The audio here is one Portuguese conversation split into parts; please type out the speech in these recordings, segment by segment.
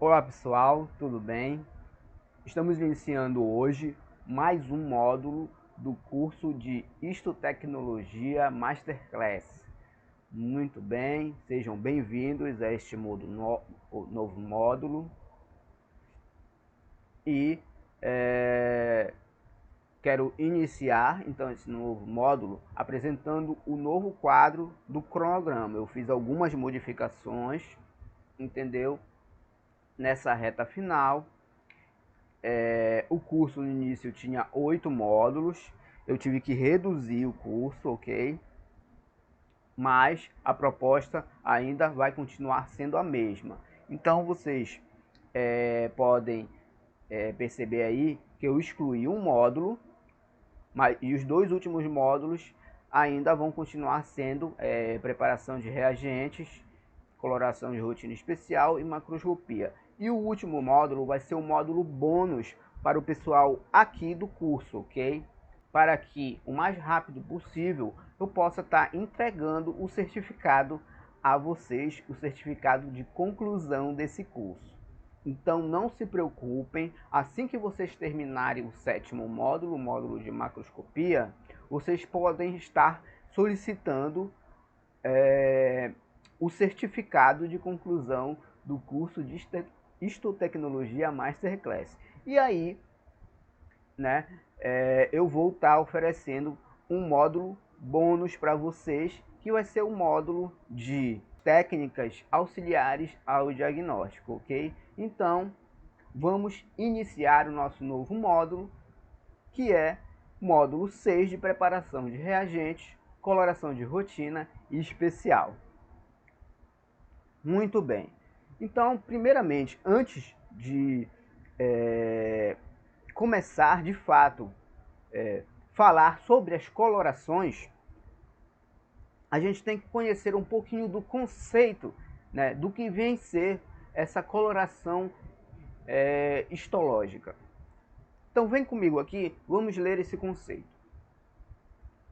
Olá pessoal, tudo bem? Estamos iniciando hoje mais um módulo do curso de Histotecnologia Masterclass. Muito bem, sejam bem-vindos a este novo módulo. E quero iniciar então esse novo módulo apresentando o novo quadro do cronograma. Eu fiz algumas modificações, entendeu? Nessa reta final. O curso no início tinha 8 módulos, eu tive que reduzir o curso, ok? Mas a proposta ainda vai continuar sendo a mesma. Então vocês podem perceber aí que eu excluí um módulo, e os dois últimos módulos ainda vão continuar sendo preparação de reagentes, coloração de rotina especial e macroscopia. E o último módulo vai ser o módulo bônus para o pessoal aqui do curso, ok? Para que o mais rápido possível eu possa estar entregando o certificado a vocês, o certificado de conclusão desse curso. Então não se preocupem, assim que vocês terminarem o sétimo módulo, o módulo de macroscopia, vocês podem estar solicitando o certificado de conclusão do curso de Histotecnologia Masterclass. E aí, né, eu vou estar oferecendo um módulo bônus para vocês, que vai ser o módulo de técnicas auxiliares ao diagnóstico, ok? Então, vamos iniciar o nosso novo módulo, que é módulo 6 de preparação de reagentes, coloração de rotina e especial. Muito bem. Então, primeiramente, antes de começar de fato falar sobre as colorações, a gente tem que conhecer um pouquinho do conceito, né, do que vem ser essa coloração histológica. Então, vem comigo aqui, vamos ler esse conceito.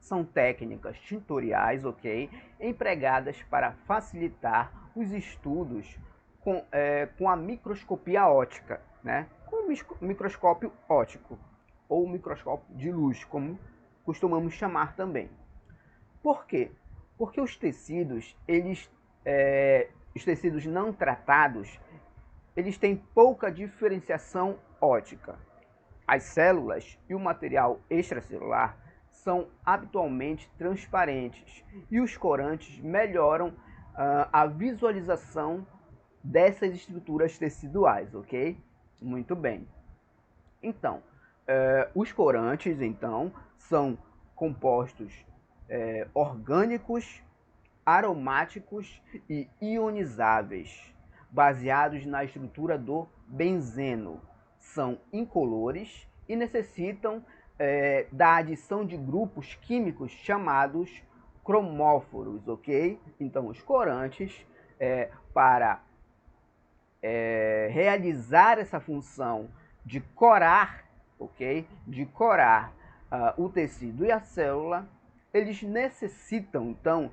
São técnicas tintoriais, ok, empregadas para facilitar os estudos com a microscopia óptica, né? Com o microscópio óptico, ou microscópio de luz, como costumamos chamar também. Por quê? Porque os tecidos, os tecidos não tratados, eles têm pouca diferenciação óptica. As células e o material extracelular são habitualmente transparentes e os corantes melhoram a visualização dessas estruturas teciduais, ok? Muito bem. Então, os corantes, então, são compostos orgânicos, aromáticos e ionizáveis, baseados na estrutura do benzeno. São incolores e necessitam da adição de grupos químicos chamados cromóforos, ok? Então, os corantes, para realizar essa função de corar, ok? De corar o tecido e a célula, eles necessitam, então,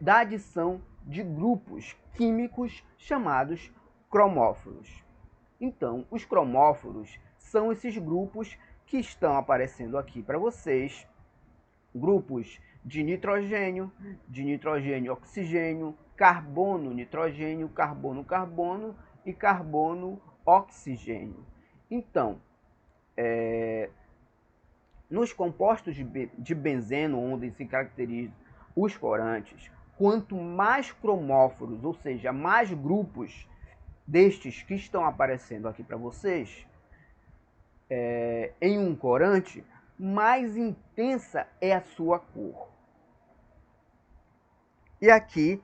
da adição de grupos químicos chamados cromóforos. Então, os cromóforos são esses grupos que estão aparecendo aqui para vocês, grupos de nitrogênio, oxigênio, carbono, nitrogênio, carbono, carbono e carbono, oxigênio. Então, nos compostos de benzeno, onde se caracterizam os corantes, quanto mais cromóforos, ou seja, mais grupos destes que estão aparecendo aqui para vocês, em um corante, mais intensa é a sua cor. E aqui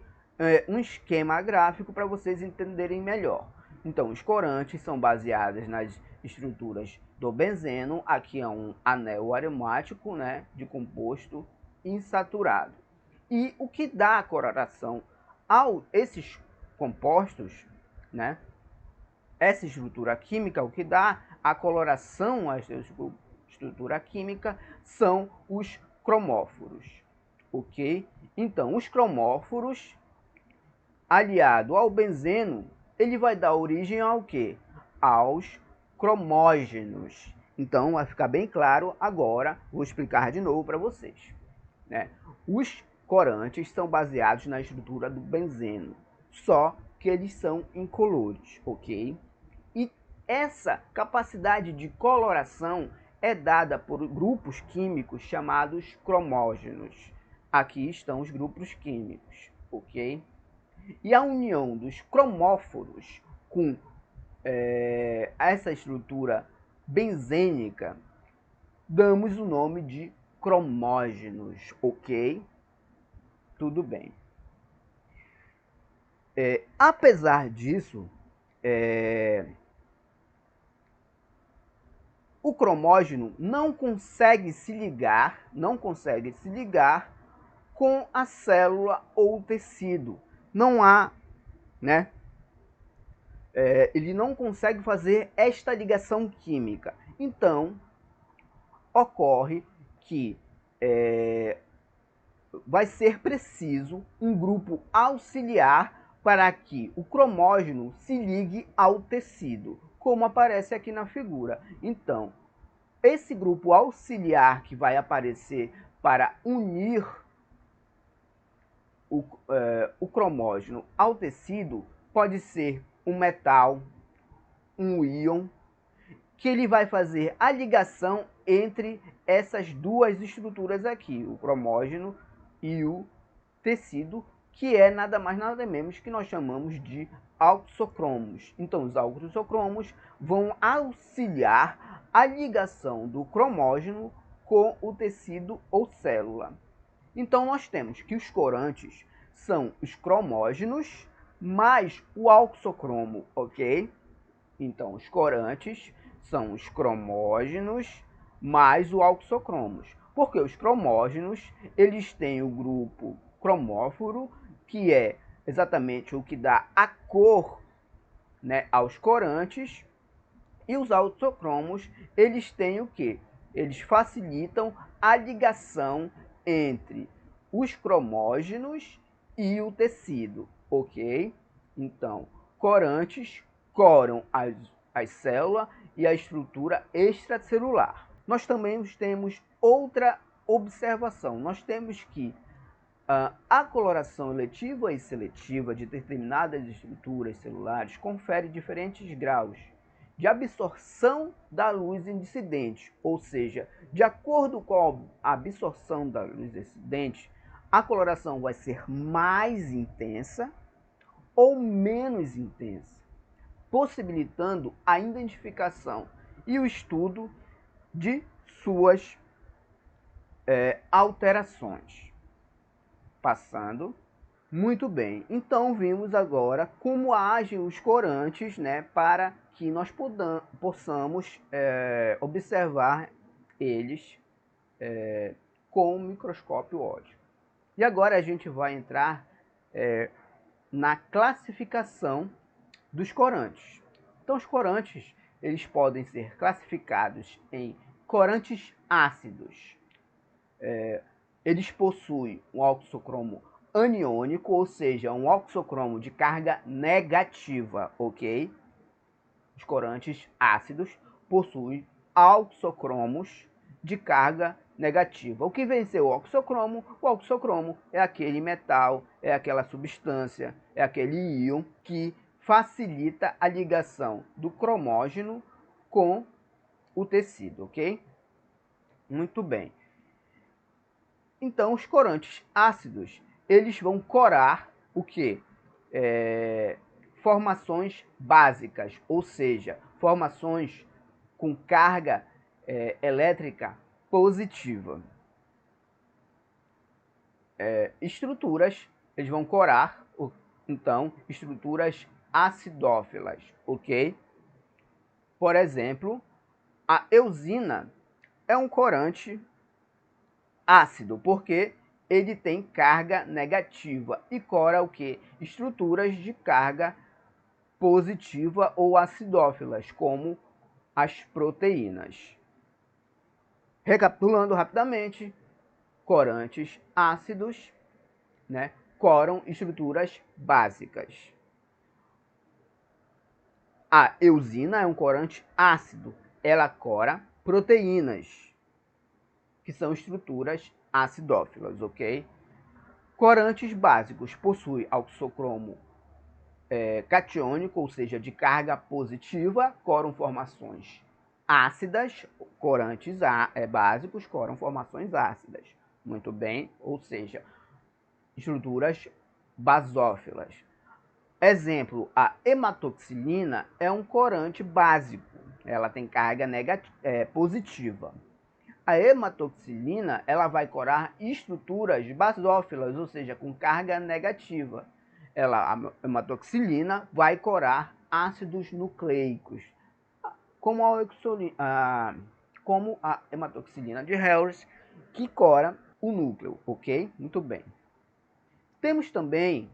um esquema gráfico para vocês entenderem melhor. Então, os corantes são baseados nas estruturas do benzeno. Aqui é um anel aromático, né, de composto insaturado. E o que dá a coloração a esses compostos, né, essa estrutura química, o que dá a coloração a essa estrutura química são os cromóforos, ok? Então, os cromóforos, aliado ao benzeno, ele vai dar origem ao quê? Aos cromógenos. Então, vai ficar bem claro agora, vou explicar de novo para vocês, né? Os corantes são baseados na estrutura do benzeno, só que eles são incolores, ok? E essa capacidade de coloração é dada por grupos químicos chamados cromógenos. Aqui estão os grupos químicos, ok? E a união dos cromóforos com essa estrutura benzênica, damos o nome de cromógenos, ok? Tudo bem. Apesar disso, o cromógeno não consegue se ligar com a célula ou o tecido. Não há, né? Ele não consegue fazer esta ligação química. Então, ocorre que vai ser preciso um grupo auxiliar para que o cromógeno se ligue ao tecido, como aparece aqui na figura. Então, esse grupo auxiliar que vai aparecer para unir o cromógeno ao tecido pode ser um metal, um íon, que ele vai fazer a ligação entre essas duas estruturas aqui, o cromógeno e o tecido, que é nada mais nada menos que nós chamamos de auxocromos. Então, os auxocromos vão auxiliar a ligação do cromógeno com o tecido ou célula. Então, nós temos que os corantes são os cromógenos mais o auxocromo, ok? Então, os corantes são os cromógenos mais o auxocromos. Porque os cromógenos, eles têm o grupo cromóforo, que é exatamente o que dá a cor, né, aos corantes, e os auxocromos, eles têm o quê? Eles facilitam a ligação entre os cromógenos e o tecido, ok? Então, corantes coram as células e a estrutura extracelular. Nós também temos outra observação. Nós temos que a coloração eletiva e seletiva de determinadas estruturas celulares confere diferentes graus de absorção da luz incidente, ou seja, de acordo com a absorção da luz incidente, a coloração vai ser mais intensa ou menos intensa, possibilitando a identificação e o estudo de suas alterações. Passando. Muito bem. Então, vimos agora como agem os corantes, né, para que nós possamos observar eles com o microscópio óptico. E agora a gente vai entrar na classificação dos corantes. Então, os corantes, eles podem ser classificados em corantes ácidos. Eles possuem um auxocromo aniônico, ou seja, um auxocromo de carga negativa, ok? Os corantes ácidos possuem auxocromos de carga negativa. O que vem ser o auxocromo? O auxocromo é aquele metal, é aquela substância, é aquele íon que facilita a ligação do cromógeno com o tecido, ok? Muito bem. Então, os corantes ácidos, eles vão corar o quê? Formações básicas, ou seja, formações com carga elétrica positiva. Estruturas, eles vão corar, então, estruturas acidófilas, ok? Por exemplo, a eosina é um corante ácido, porque ele tem carga negativa e cora o que? Estruturas de carga positiva ou acidófilas, como as proteínas. Recapitulando rapidamente, corantes ácidos, né, coram estruturas básicas. A eosina é um corante ácido. Ela cora proteínas, que são estruturas acidófilas, ok? Corantes básicos possuem oxocromo catiônico, ou seja, de carga positiva, coram formações ácidas. Corantes básicos coram formações ácidas. Muito bem, ou seja, estruturas basófilas. Exemplo, a hematoxilina é um corante básico. Ela tem carga positiva. A hematoxilina ela vai corar estruturas basófilas, ou seja, com carga negativa. A hematoxilina vai corar ácidos nucleicos, como a hematoxilina de Harris, que cora o núcleo, ok? Muito bem. Temos também,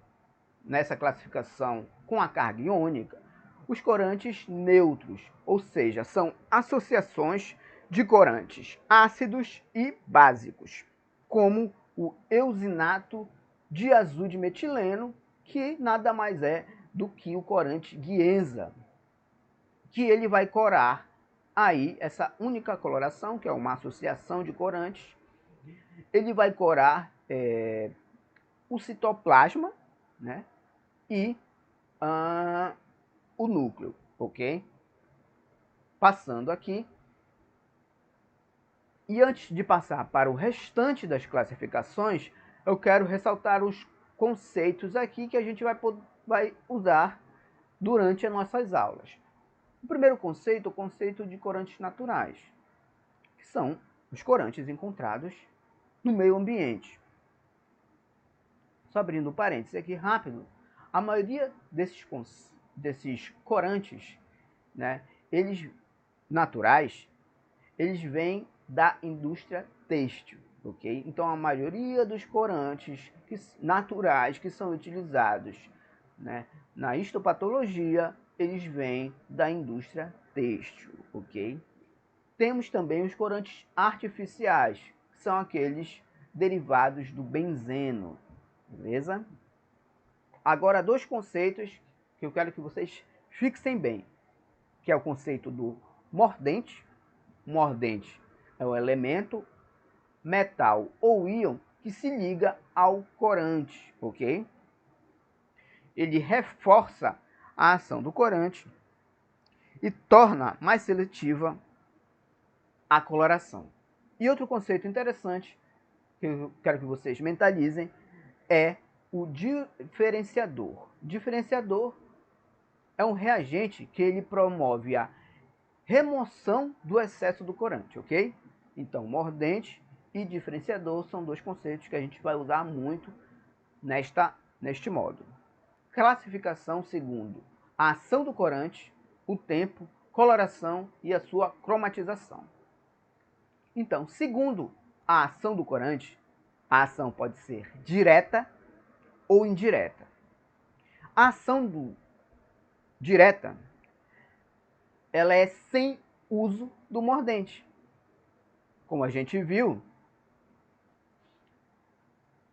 nessa classificação com a carga iônica, os corantes neutros, ou seja, são associações de corantes ácidos e básicos, como o eosinato diazulmetileno, que nada mais é do que o corante guienza, que ele vai corar aí essa única coloração, que é uma associação de corantes, ele vai corar o citoplasma, né, e o núcleo, ok? Passando aqui. E antes de passar para o restante das classificações, eu quero ressaltar os conceitos aqui que a gente vai usar durante as nossas aulas. O primeiro conceito é o conceito de corantes naturais, que são os corantes encontrados no meio ambiente. Só abrindo um parênteses aqui rápido, a maioria desses corantes, né, eles naturais, eles vêm da indústria têxtil, ok? Então a maioria dos corantes naturais que são utilizados, né, na histopatologia, eles vêm da indústria têxtil, ok? Temos também os corantes artificiais, que são aqueles derivados do benzeno, beleza? Agora, dois conceitos que eu quero que vocês fixem bem, que é o conceito do mordente. Mordente é o elemento, metal ou íon que se liga ao corante, ok? Ele reforça a ação do corante e torna mais seletiva a coloração. E outro conceito interessante que eu quero que vocês mentalizem é o diferenciador. Diferenciador é um reagente que ele promove a remoção do excesso do corante, ok? Então, mordente e diferenciador são dois conceitos que a gente vai usar muito neste módulo. Classificação segundo a ação do corante, o tempo, coloração e a sua cromatização. Então, segundo a ação do corante, a ação pode ser direta ou indireta. A ação direta, ela é sem uso do mordente. Como a gente viu,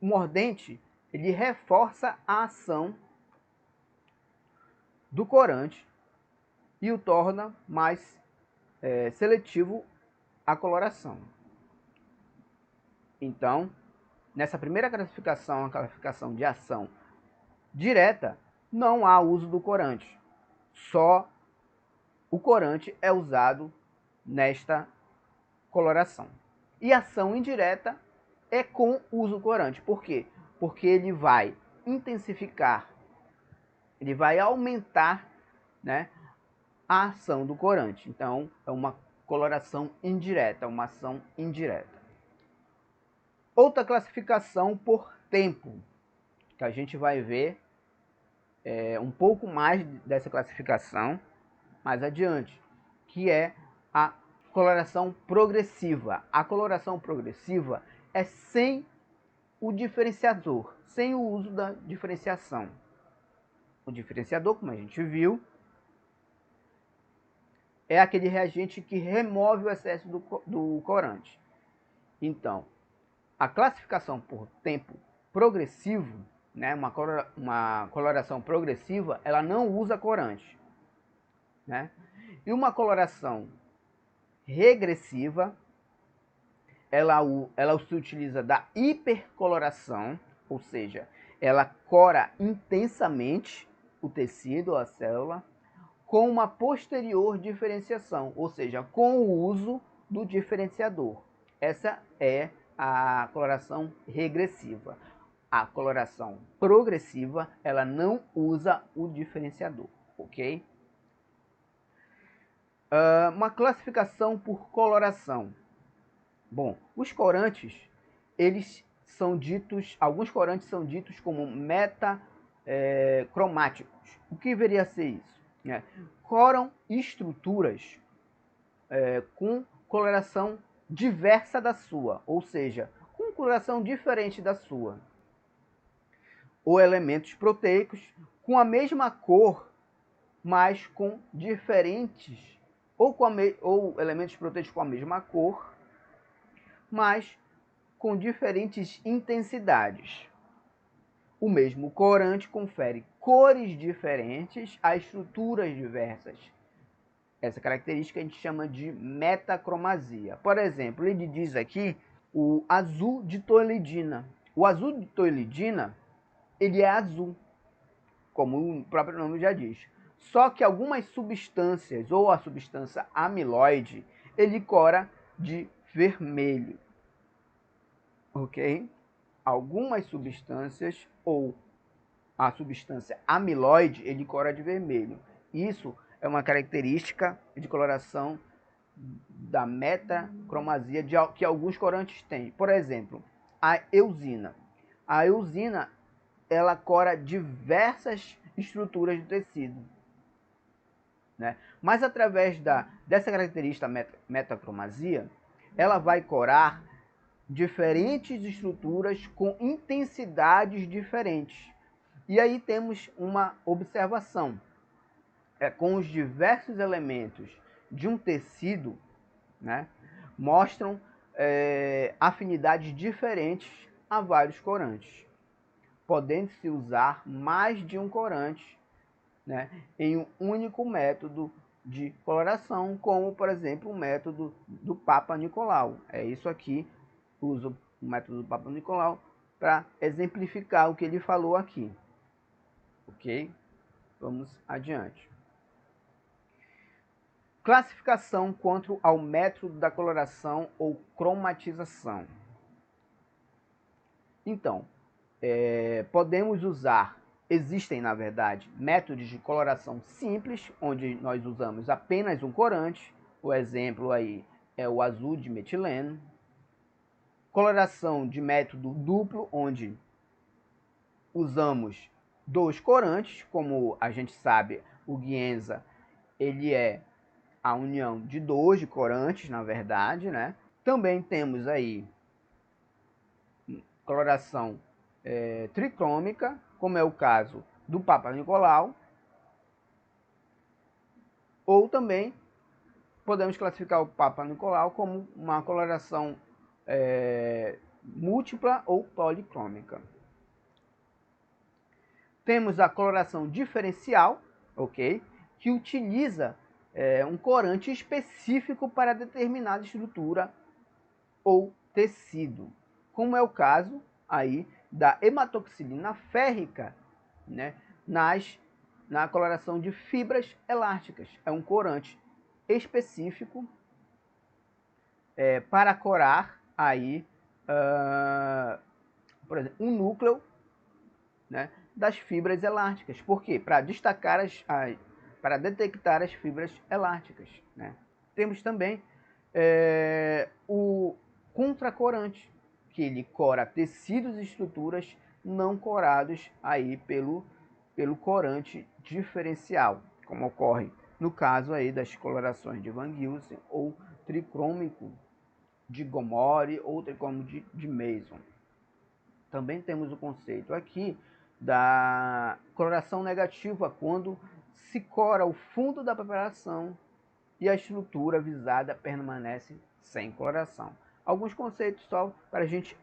o mordente ele reforça a ação do corante e o torna mais seletivo à coloração. Então, nessa primeira classificação, a classificação de ação direta, não há uso do corante. Só o corante é usado nesta coloração. E ação indireta é com uso do corante. Por quê? Porque ele vai intensificar, ele vai aumentar, né, a ação do corante. Então, é uma coloração indireta, uma ação indireta. Outra classificação por tempo, que a gente vai ver um pouco mais dessa classificação mais adiante, que é a coloração progressiva. A coloração progressiva é sem o diferenciador, sem o uso da diferenciação. O diferenciador, como a gente viu, é aquele reagente que remove o excesso do corante. Então, a classificação por tempo progressivo, né, uma coloração progressiva, ela não usa corante. né? E uma coloração regressiva, ela se utiliza da hipercoloração, ou seja, ela cora intensamente o tecido ou a célula, com uma posterior diferenciação, ou seja, com o uso do diferenciador. Essa é a coloração regressiva. A coloração progressiva, ela não usa o diferenciador, ok? Uma classificação por coloração. Bom, os corantes, eles são ditos, alguns corantes são ditos como metacromáticos. O que deveria ser isso? Coram estruturas com coloração diversa da sua, ou seja, com coloração diferente da sua. Ou elementos proteicos com a mesma cor, mas com diferentes, ou elementos proteicos com a mesma cor, mas com diferentes intensidades. O mesmo corante confere cores diferentes a estruturas diversas. Essa característica a gente chama de metacromasia. Por exemplo, ele diz aqui o azul de toilidina. O azul de toilidina, ele é azul, como o próprio nome já diz. Só que algumas substâncias, ou a substância amiloide, ele cora de vermelho. Ok? Algumas substâncias, ou a substância amiloide, ele cora de vermelho. Isso é uma característica de coloração da metacromasia que alguns corantes têm. Por exemplo, a eusina. A eusina, ela cora diversas estruturas do tecido, né? Mas através dessa característica metacromasia, ela vai corar diferentes estruturas com intensidades diferentes. E aí temos uma observação. Com os diversos elementos de um tecido, né, mostram afinidades diferentes a vários corantes, podendo-se usar mais de um corante, né, em um único método de coloração, como, por exemplo, o método do Papa Nicolau. É isso aqui, uso o método do Papa Nicolau para exemplificar o que ele falou aqui. Ok? Vamos adiante. Classificação quanto ao método da coloração ou cromatização. Então, podemos usar, existem na verdade, métodos de coloração simples, onde nós usamos apenas um corante. O exemplo aí é o azul de metileno. Coloração de método duplo, onde usamos dois corantes, como a gente sabe, o Gienza, ele é a união de dois corantes, na verdade, né? Também temos aí coloração tricrômica, como é o caso do Papa Nicolau, ou também podemos classificar o Papa Nicolau como uma coloração múltipla ou policrômica. Temos a coloração diferencial, ok? Que utiliza um corante específico para determinada estrutura ou tecido, como é o caso aí da hematoxilina férrica, né, na coloração de fibras elásticas. É um corante específico para corar aí, por exemplo, um núcleo, né, das fibras elásticas. Por quê? Para destacar para detectar as fibras elásticas, né? Temos também o contracorante, que ele cora tecidos e estruturas não corados aí pelo corante diferencial, como ocorre no caso aí das colorações de Van Gilsen ou tricrômico de Gomori ou tricrômico de Mason. Também temos o conceito aqui da coloração negativa, quando se cora o fundo da preparação e a estrutura visada permanece sem coloração. Alguns conceitos só para a gente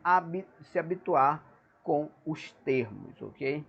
se habituar com os termos, ok?